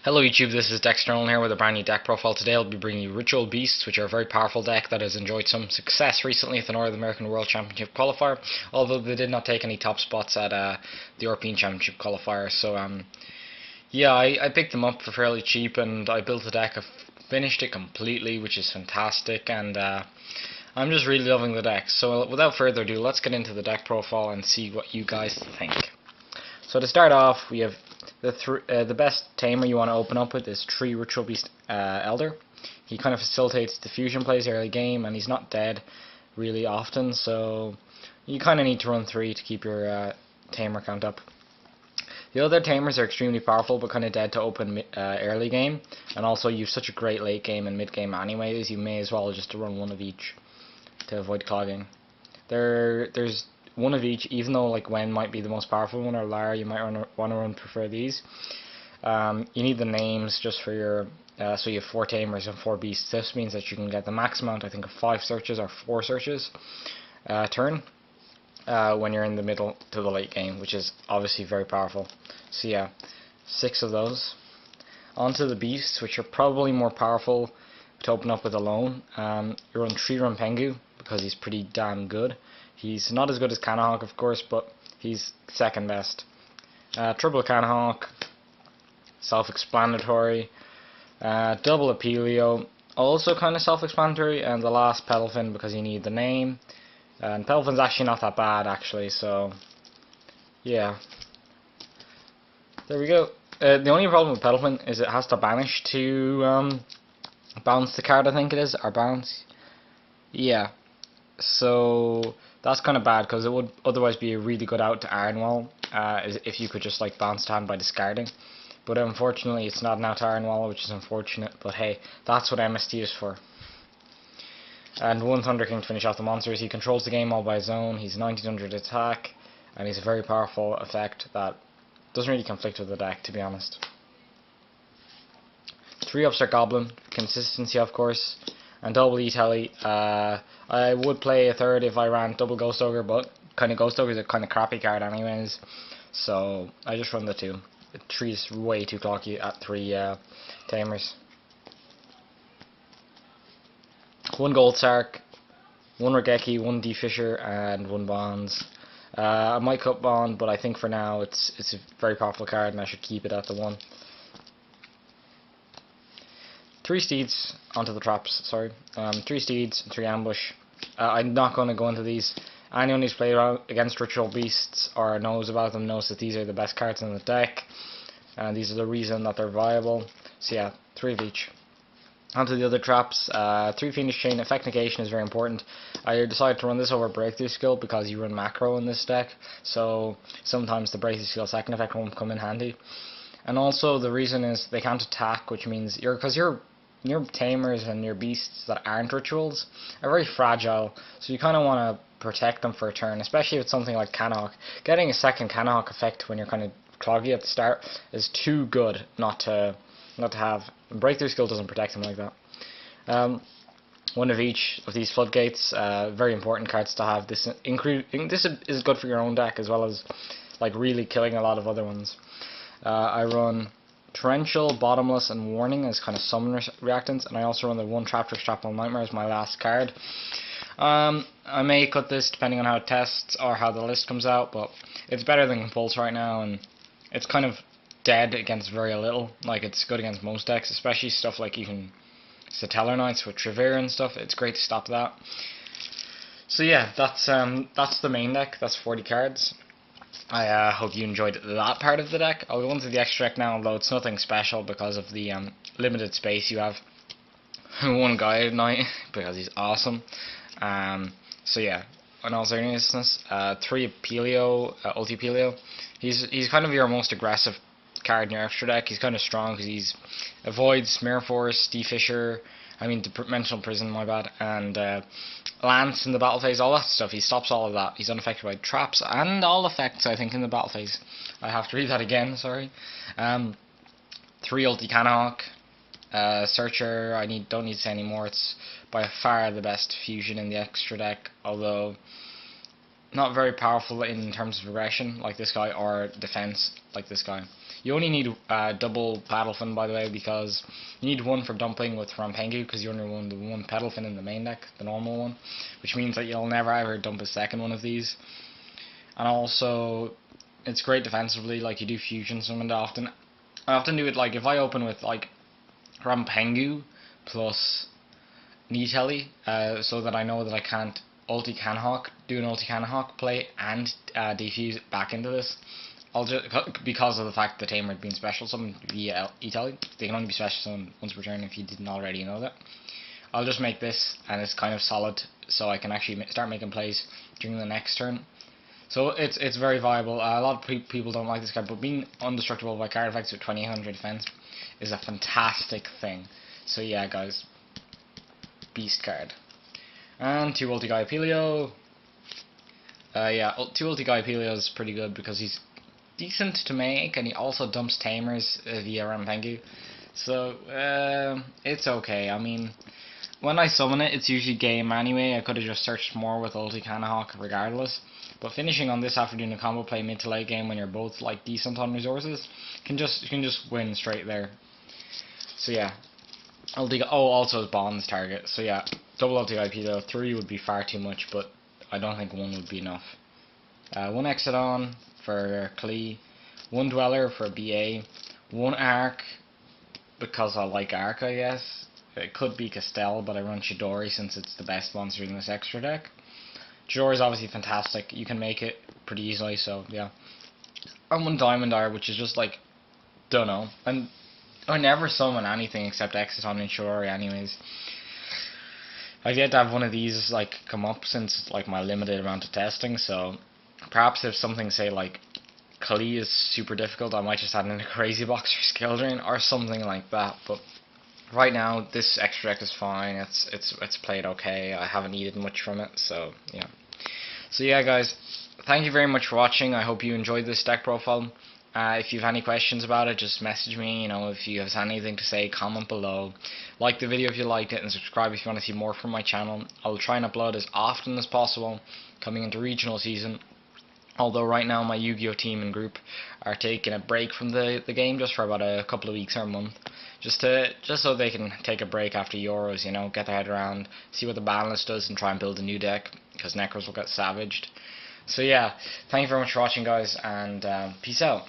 Hello YouTube, this is Dexter Nolan here with a brand new deck profile. Today I'll be bringing you Ritual Beasts, which are a very powerful deck that has enjoyed some success recently at the North American World Championship qualifier, although they did not take any top spots at the European Championship qualifier. So yeah, I picked them up for fairly cheap and I built the deck. I've finished it completely, which is fantastic, and I'm just really loving the deck. So without further ado, let's get into the deck profile and see what you guys think. So to start off, we have the best tamer you want to open up with is Tree Ritual Beast Elder. He kind of facilitates diffusion plays early game, and he's not dead really often, so you kind of need to run 3 to keep your tamer count up. The other tamers are extremely powerful, but kind of dead to open early game, and also you've such a great late game and mid game anyways, you may as well just run one of each to avoid clogging. There's one of each, even though like Wen might be the most powerful one, or Lara, you might want to prefer these. You need the names just for your, so you have 4 tamers and 4 beasts. This means that you can get the max amount, I think, of 5 searches or 4 searches turn when you're in the middle to the late game, which is obviously very powerful. So yeah, 6 of those. Onto the beasts, which are probably more powerful to open up with alone. You run Tree-Run Pengu because he's pretty damn good. He's not as good as Cannahawk, of course, but he's second best. Triple Cannahawk, self-explanatory. Double Apelio, also kind of self-explanatory. And the last Petalfin, because you need the name. And Petalfin's actually not that bad, actually, so yeah. There we go. The only problem with Petalfin is it has to banish to bounce the card, I think it is, or bounce. Yeah. So that's kind of bad, because it would otherwise be a really good out to Ironwall if you could just like bounce the hand by discarding. But unfortunately it's not an out to Ironwall, which is unfortunate, but hey, that's what MST is for. And one Thunder King to finish off the monsters. He controls the game all by his own, he's 1900 attack, and he's a very powerful effect that doesn't really conflict with the deck, to be honest. 3 Upstart Goblin, consistency of course, and double E-Telly. I would play a third if I ran double Ghost Ogre, but kind of Ghost Ogre is a kind of crappy card anyways, so I just run the 2. 3 is way too clocky at 3 tamers. 1 Gold Sark, 1 Regeki, 1 D-Fisher, and 1 Bonds. I might cut Bond, but I think for now it's a very powerful card and I should keep it at the 1. 3 Steeds onto the traps, sorry. 3 Steeds, 3 Ambush. I'm not going to go into these. Anyone who's played against Ritual Beasts or knows about them knows that these are the best cards in the deck, and these are the reason that they're viable. So yeah, 3 of each. Onto the other traps. 3 Fiendish Chain. Effect Negation is very important. I decided to run this over Breakthrough Skill because you run macro in this deck, so sometimes the Breakthrough Skill second effect won't come in handy. And also the reason is they can't attack, which means your tamers and your beasts that aren't rituals are very fragile, so you kind of want to protect them for a turn, especially with something like Cannahawk. Getting a second Cannahawk effect when you're kind of cloggy at the start is too good not to have. Breakthrough Skill doesn't protect them like that. 1 of each of these floodgates, very important cards to have. This is good for your own deck as well as like really killing a lot of other ones. I run Torrential, Bottomless, and Warning as kind of summoner reactants, and I also run the 1 Traptrix Shrapnel Nightmare as my last card. I may cut this depending on how it tests or how the list comes out, but it's better than Compulse right now, and it's kind of dead against very little. Like, it's good against most decks, especially stuff like even Satellar Knights with Trevere and stuff. It's great to stop that. So yeah, that's the main deck. That's 40 cards. I hope you enjoyed that part of the deck. I'll go into the extra deck now, although it's nothing special because of the limited space you have. 1 Guided Knight because he's awesome. So yeah, in all seriousness, 3 Apelio, Ulti Apelio. He's kind of your most aggressive card in your extra deck. He's kind of strong because he's avoids Mirror Force, D-Fisher, Dimensional Prison, my bad, and Lance in the battle phase, all that stuff. He stops all of that. He's unaffected by traps and all effects, I think, in the battle phase. I have to read that again, sorry. 3 Ulti Cannahawk. Searcher, don't need to say anymore. It's by far the best fusion in the extra deck, although not very powerful in terms of aggression like this guy, or defense like this guy. You only need double Paddlefin, by the way, because you need one for dumping with Rampengu, because you only want the one Paddlefin in the main deck, the normal one, which means that you'll never ever dump a second one of these. And also, it's great defensively, like you do fusion summon often. I often do it like if I open with like Rampengu plus Nihility, so that I know that I can't do an ulti Canhawk play and defuse back into this. I'll just, because of the fact that Tamer had been special summoned via Italy, they can only be special summoned once per turn if you didn't already know that. I'll just make this, and it's kind of solid, so I can actually start making plays during the next turn. So it's very viable. A lot of people don't like this card, but being indestructible by card effects with 2800 defense is a fantastic thing. So yeah, guys, beast card. And 2 ulti Gaia Pelio. Yeah, 2 ulti Gaia Pelio is pretty good because he's decent to make, and he also dumps Tamers via Rampengu. So it's okay. I mean, when I summon it, it's usually game anyway. I could have just searched more with ulti Canhawk regardless. But finishing on this after doing a combo play mid to late game when you're both like decent on resources, you can just win straight there. So yeah, also his bonds target. So yeah, double ulti IP though. 3 would be far too much, but I don't think 1 would be enough. 1 Exodon for Klee, 1 Dweller for BA, 1 Arc because I like Arc, I guess. It could be Castell, but I run Chidori since it's the best monster in this extra deck. Chidori is obviously fantastic. You can make it pretty easily, so yeah. And 1 Diamond Eye, which is just like, dunno. And I never summon anything except Exodon and Chidori anyways. I've yet to have one of these like come up since like my limited amount of testing, so perhaps if something say like Klee is super difficult, I might just add in a Crazy Box or Skill Drain or something like that. But right now this extra deck is fine. It's played okay. I haven't needed much from it, so yeah. So yeah, guys, thank you very much for watching. I hope you enjoyed this deck profile. If you have any questions about it, just message me. You know, if you have anything to say, comment below. Like the video if you liked it, and subscribe if you want to see more from my channel. I'll try and upload as often as possible coming into regional season. Although right now my Yu-Gi-Oh team and group are taking a break from the game just for about a couple of weeks or a month, just so they can take a break after Euros. You know, get their head around, see what the balance does, and try and build a new deck because Necros will get savaged. So yeah, thank you very much for watching, guys, and peace out.